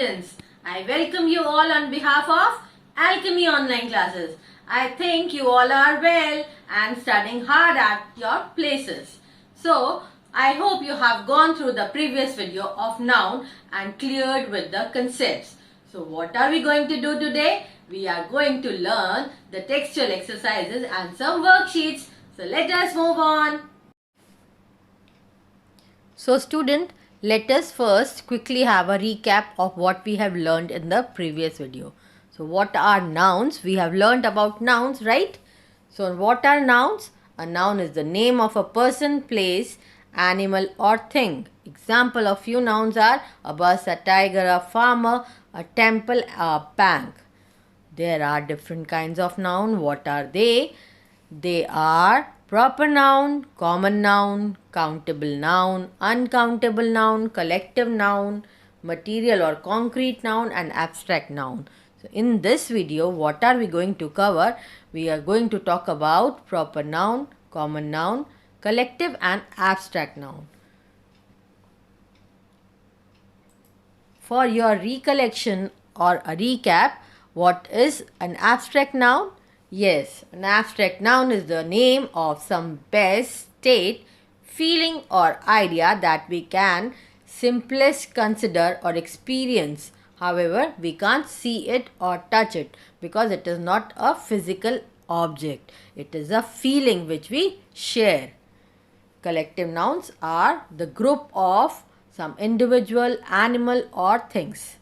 students. I welcome you all on behalf of Alchemy Online Classes. I think you all are well and studying hard at your places. So, I hope you have gone through the previous video of noun and cleared with the concepts. So, what are we going to do today? We are going to learn the textual exercises and some worksheets. So, let us move on. So, student, let us first quickly have a recap of what we have learned in the previous video. So, what are nouns? We have learned about nouns, right? So, what are nouns? A noun is the name of a person, place, animal or thing. Example of few nouns are a bus, a tiger, a farmer, a temple, a bank. There are different kinds of noun. What are they? They are proper noun, common noun, countable noun, uncountable noun, collective noun, material or concrete noun and abstract noun. So in this video, what are we going to cover? We are going to talk about proper noun, common noun, collective and abstract noun. For your recollection or a recap, what is an abstract noun? Yes, an abstract noun is the name of some best state, feeling or idea that we can simplest consider or experience. However, we can't see it or touch it because it is not a physical object. It is a feeling which we share. Collective nouns are the group of some individual, animal or things.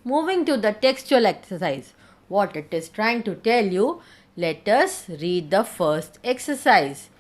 Moving to the textual exercise. What it is trying to tell you, let us read the first exercise.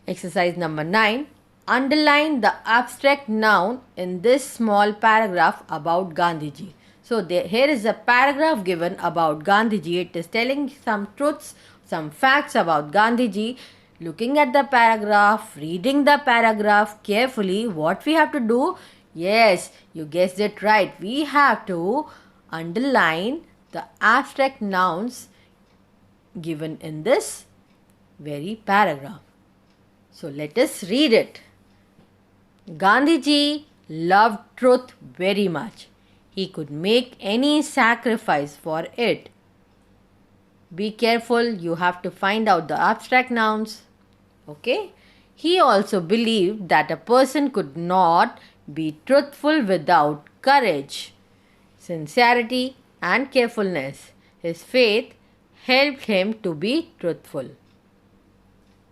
Exercise number 9. Underline the abstract noun in this small paragraph about Gandhiji. So here is a paragraph given about Gandhiji. It is telling some truths, some facts about Gandhiji. Looking at the paragraph, reading the paragraph carefully, what we have to do? Yes, you guessed it right. We have to underline the abstract nouns given in this very paragraph. So let us read it. Gandhiji loved truth very much. He could make any sacrifice for it. Be careful, you have to find out the abstract nouns. Okay? He also believed that a person could not be truthful without courage, sincerity and carefulness. His faith helped him to be truthful.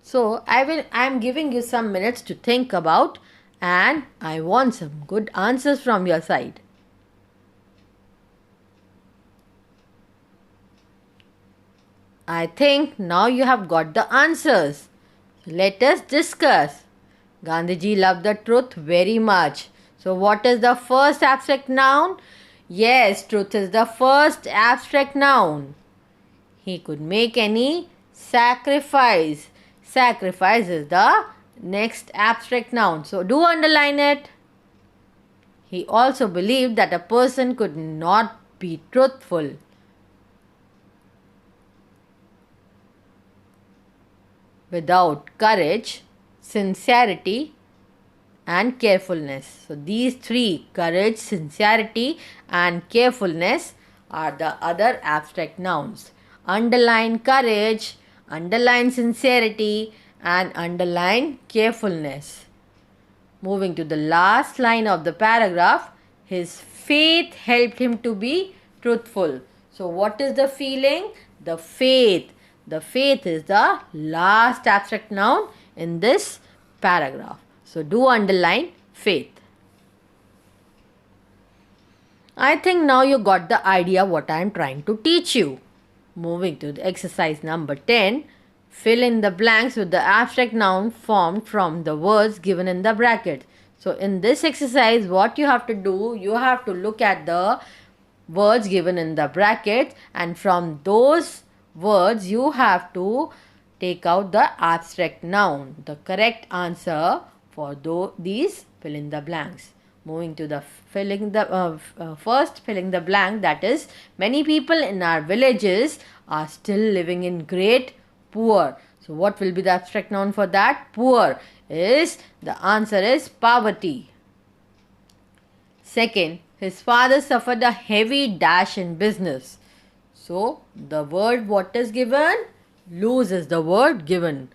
So I am giving you some minutes to think about and I want some good answers from your side. I think now you have got the answers. Let us discuss. Gandhiji loved the truth very much. So what is the first abstract noun? Yes, truth is the first abstract noun. He could make any sacrifice. Sacrifice is the next abstract noun. So do underline it. He also believed that a person could not be truthful without courage, sincerity and carefulness. So these three, courage, sincerity and carefulness, are the other abstract nouns. Underline courage, underline sincerity and underline carefulness. Moving to the last line of the paragraph, his faith helped him to be truthful. So what is the feeling? The faith. The faith is the last abstract noun in this paragraph. So do underline faith. I think now you got the idea what I am trying to teach you. Moving to the exercise number 10. Fill in the blanks with the abstract noun formed from the words given in the bracket. So in this exercise, what you have to do, you have to look at the words given in the bracket and from those words you have to take out the abstract noun. The correct answer for these fill in the blanks. Moving to the first filling the blank, that is, many people in our villages are still living in great poor. So what will be the abstract noun for that? Poor. the answer is poverty. Second, his father suffered a heavy dash in business. So, the word what is given? Lose is the word given.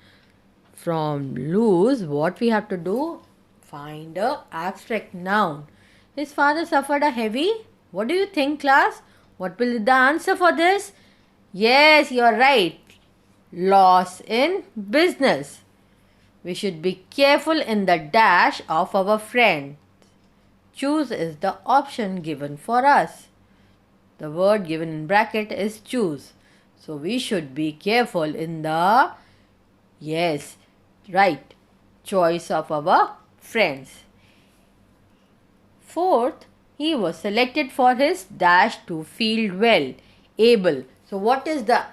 From lose, what we have to do? Find a abstract noun. His father suffered a heavy. What do you think, class? What will be the answer for this? Yes, you are right. Loss in business. We should be careful in the dash of our friend. Choose is the option given for us. The word given in bracket is choose. So we should be careful in the, yes, right, choice of our friends. Fourth, he was selected for his dash to field well. Able. So what is the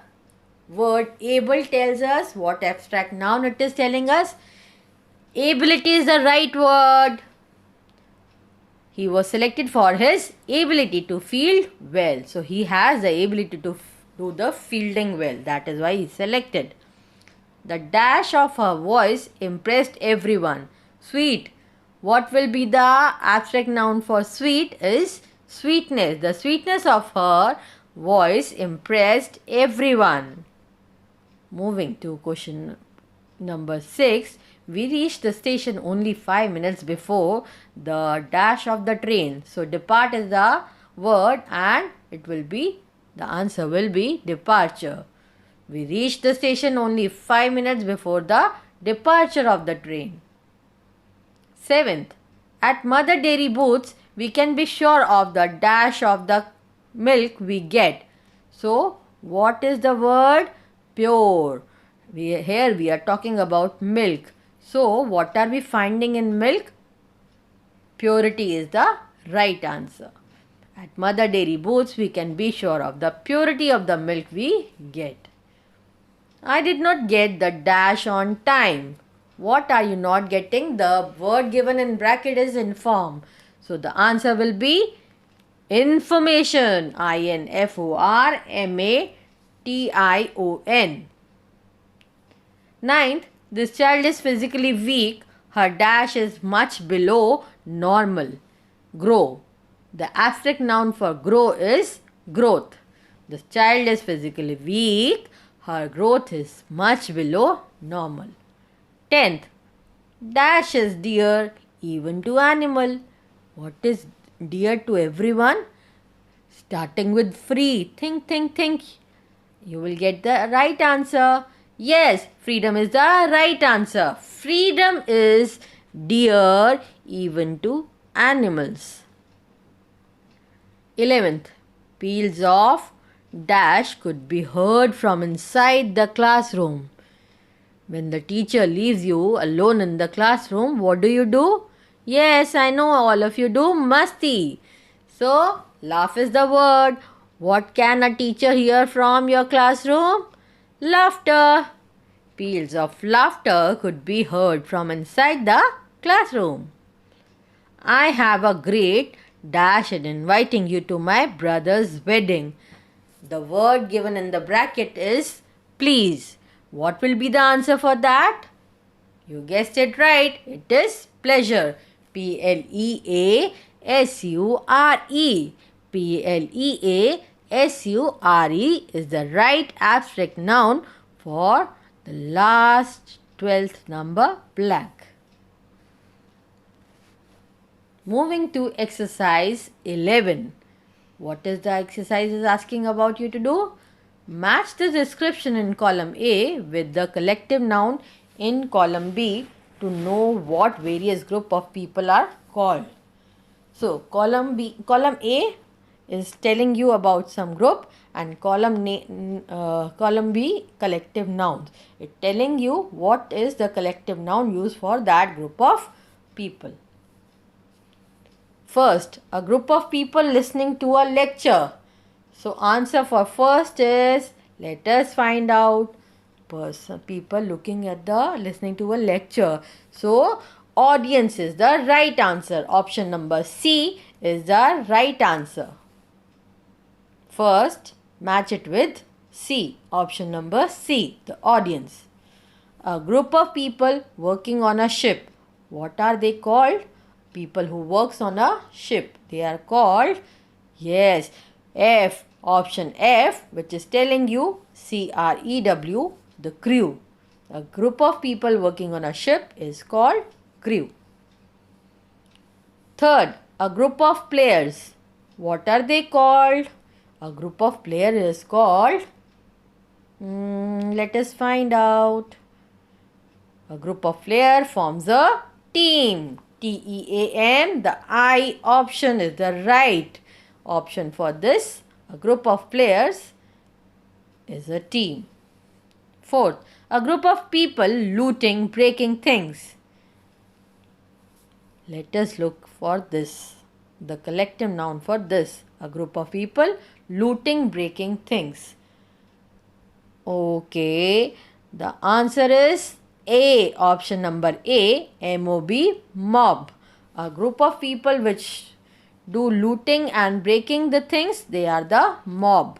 word able tells us? What abstract noun it is telling us? Ability is the right word. He was selected for his ability to field well. So he has the ability to do the fielding well. That is why he is selected. The dash of her voice impressed everyone. Sweet. What will be the abstract noun for sweet is sweetness. The sweetness of her voice impressed everyone. Moving to question number 6. We reached the station only 5 minutes before the dash of the train. So depart is the word and it will be, the answer will be departure. We reached the station only 5 minutes before the departure of the train. 7th, at Mother Dairy Booths, we can be sure of the dash of the milk we get. So, what is the word? Pure. Here we are talking about milk. So, what are we finding in milk? Purity is the right answer. At Mother Dairy Booths, we can be sure of the purity of the milk we get. I did not get the dash on time. What are you not getting? The word given in bracket is inform. So the answer will be information. INFORMATION. 9th, this child is physically weak. Her dash is much below normal. Grow. The abstract noun for grow is growth. This child is physically weak. Her growth is much below normal. 10th, dash is dear even to animal. What is dear to everyone? Starting with free. Think, think, think. You will get the right answer. Yes, freedom is the right answer. Freedom is dear even to animals. 11th, peals of dash could be heard from inside the classroom. When the teacher leaves you alone in the classroom, what do? Yes, I know all of you do masti. So, laugh is the word. What can a teacher hear from your classroom? Laughter. Peals of laughter could be heard from inside the classroom. I have a great dash in inviting you to my brother's wedding. The word given in the bracket is please. What will be the answer for that? You guessed it right. It is pleasure. Pleasure. Pleasure is the right abstract noun for the last 12th number blank. Moving to exercise 11. What is the exercise is asking about you to do? Match the description in column A with the collective noun in column B to know what various group of people are called. So, column A is telling you about some group and column B collective nouns. It's telling you what is the collective noun used for that group of people. First, a group of people listening to a lecture. So, answer for first is, let us find out, people listening to a lecture. So, audience is the right answer. Option number C is the right answer. First, match it with C. Option number C, the audience. A group of people working on a ship. What are they called? People who works on a ship. They are called, yes, F, option F, which is telling you CREW, the crew. A group of people working on a ship is called crew. Third, a group of players. What are they called? A group of players is called, let us find out. A group of players forms a team. TEAM. The I option is the right option for this. A group of players is a team. Fourth, a group of people looting, breaking things. Let us look for this. The collective noun for this. A group of people looting, breaking things. Okay, the answer is A, option number A, MOB, mob. A group of people which do looting and breaking the things, they are the mob.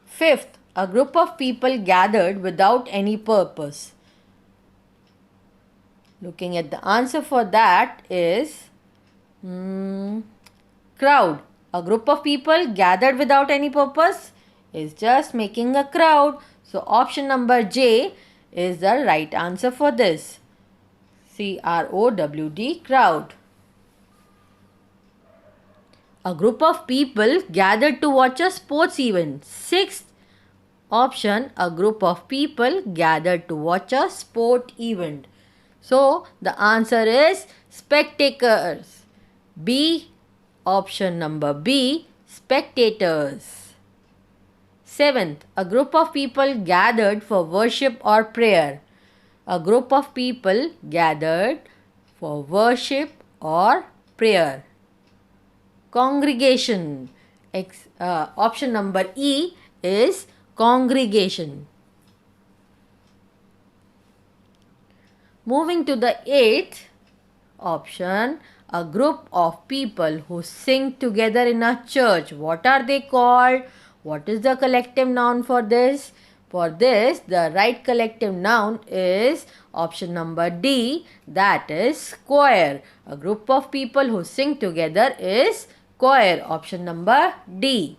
Fifth, a group of people gathered without any purpose. Looking at the answer for that is crowd. A group of people gathered without any purpose is just making a crowd. So option number J is the right answer for this. CROWD, crowd. A group of people gathered to watch a sports event. Sixth option, a group of people gathered to watch a sport event. So the answer is spectators. B, option number B, spectators. Seventh, a group of people gathered for worship or prayer. A group of people gathered for worship or prayer. Congregation. Option number E is congregation. Moving to the eighth option, a group of people who sing together in a church. What are they called? What is the collective noun for this? For this, the right collective noun is option number D, that is choir. A group of people who sing together is choir. Option number D.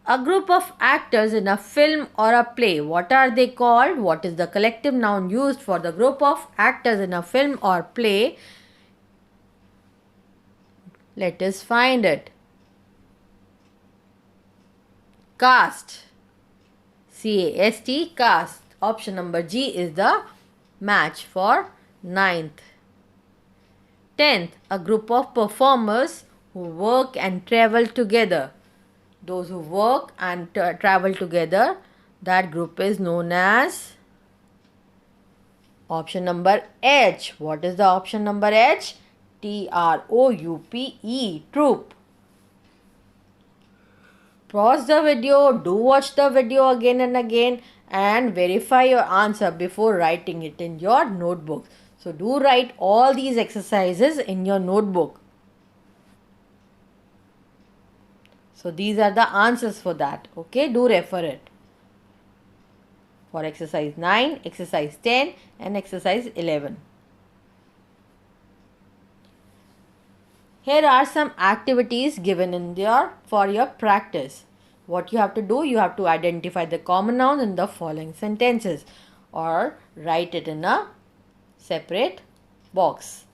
A group of actors in a film or a play. What are they called? What is the collective noun used for the group of actors in a film or play? Let us find it. Cast. CAST, cast. Option number G is the match for ninth. 10th, a group of performers who work and travel together. Those who work and travel together, that group is known as option number H. What is the option number H? TROUPE, troupe. Pause the video, do watch the video again and again and verify your answer before writing it in your notebook. So do write all these exercises in your notebook. So these are the answers for that. Okay, do refer it. For exercise 9, exercise 10 and exercise 11. Here are some activities given in there for your practice. What you have to do, you have to identify the common nouns in the following sentences or write it in a separate box.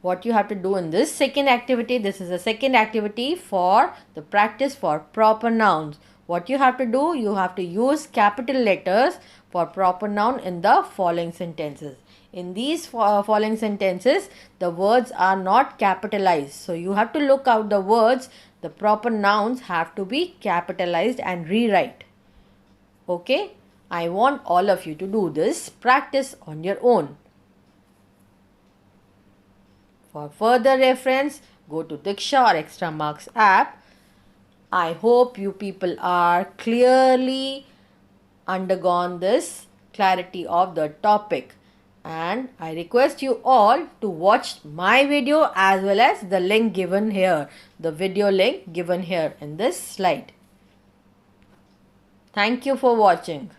What you have to do in this second activity, this is a second activity for the practice for proper nouns. What you have to do, you have to use capital letters for proper noun in the following sentences. In these following sentences, the words are not capitalized. So you have to look out the words, the proper nouns have to be capitalized and rewrite. Okay, I want all of you to do this practice on your own. For further reference, go to Diksha or Extra Marks app. I hope you people are clearly undergone this clarity of the topic. and I request you all to watch my video as well as the link given here, the video link given here in this slide. Thank you for watching.